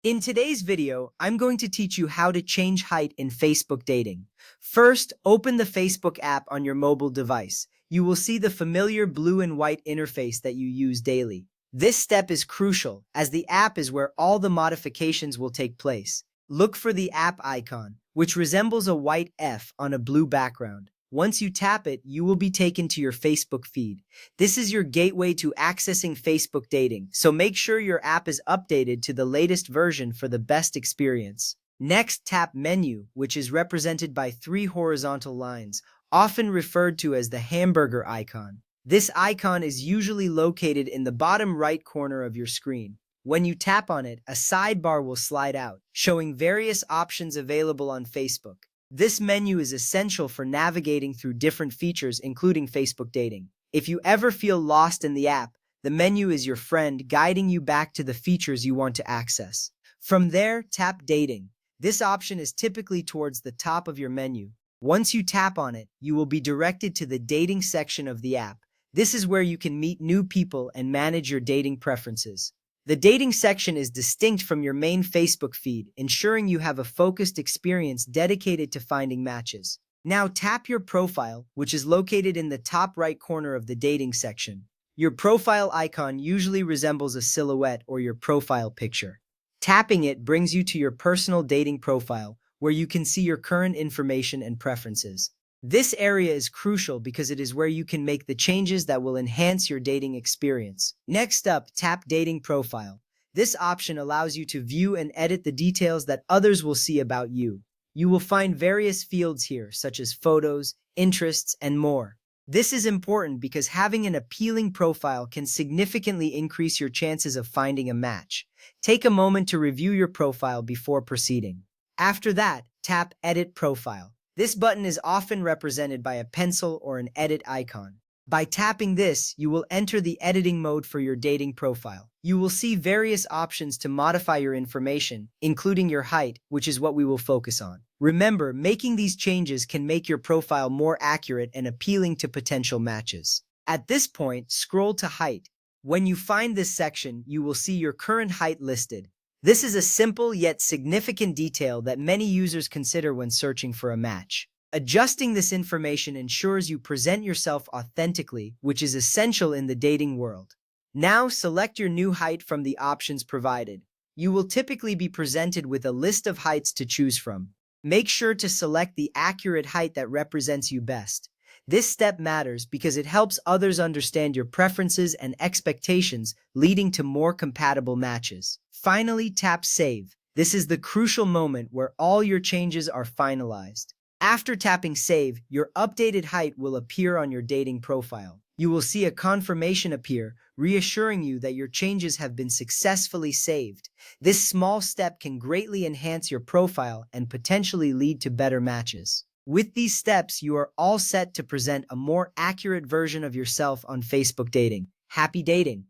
In today's video, I'm going to teach you how to change height in Facebook dating. First, open the Facebook app on your mobile device. You will see the familiar blue and white interface that you use daily. This step is crucial, as the app is where all the modifications will take place. Look for the app icon, which resembles a white F on a blue background. Once you tap it, you will be taken to your Facebook feed. This is your gateway to accessing Facebook dating, so make sure your app is updated to the latest version for the best experience. Next, tap Menu, which is represented by three horizontal lines, often referred to as the hamburger icon. This icon is usually located in the bottom right corner of your screen. When you tap on it, a sidebar will slide out, showing various options available on Facebook. This menu is essential for navigating through different features, including Facebook dating. If you ever feel lost in the app, the menu is your friend, guiding you back to the features you want to access. From there, tap Dating. This option is typically towards the top of your menu. Once you tap on it, you will be directed to the dating section of the app. This is where you can meet new people and manage your dating preferences. The dating section is distinct from your main Facebook feed, ensuring you have a focused experience dedicated to finding matches. Now tap your profile, which is located in the top right corner of the dating section. Your profile icon usually resembles a silhouette or your profile picture. Tapping it brings you to your personal dating profile, where you can see your current information and preferences. This area is crucial because it is where you can make the changes that will enhance your dating experience. Next up, tap Dating Profile. This option allows you to view and edit the details that others will see about you. You will find various fields here, such as photos, interests, and more. This is important because having an appealing profile can significantly increase your chances of finding a match. Take a moment to review your profile before proceeding. After that, tap Edit Profile. This button is often represented by a pencil or an edit icon. By tapping this, you will enter the editing mode for your dating profile. You will see various options to modify your information, including your height, which is what we will focus on. Remember, making these changes can make your profile more accurate and appealing to potential matches. At this point, scroll to Height. When you find this section, you will see your current height listed. This is a simple yet significant detail that many users consider when searching for a match. Adjusting this information ensures you present yourself authentically, which is essential in the dating world. Now select your new height from the options provided. You will typically be presented with a list of heights to choose from. Make sure to select the accurate height that represents you best. This step matters because it helps others understand your preferences and expectations, leading to more compatible matches. Finally, tap Save. This is the crucial moment where all your changes are finalized. After tapping Save, your updated height will appear on your dating profile. You will see a confirmation appear, reassuring you that your changes have been successfully saved. This small step can greatly enhance your profile and potentially lead to better matches. With these steps, you are all set to present a more accurate version of yourself on Facebook dating. Happy dating!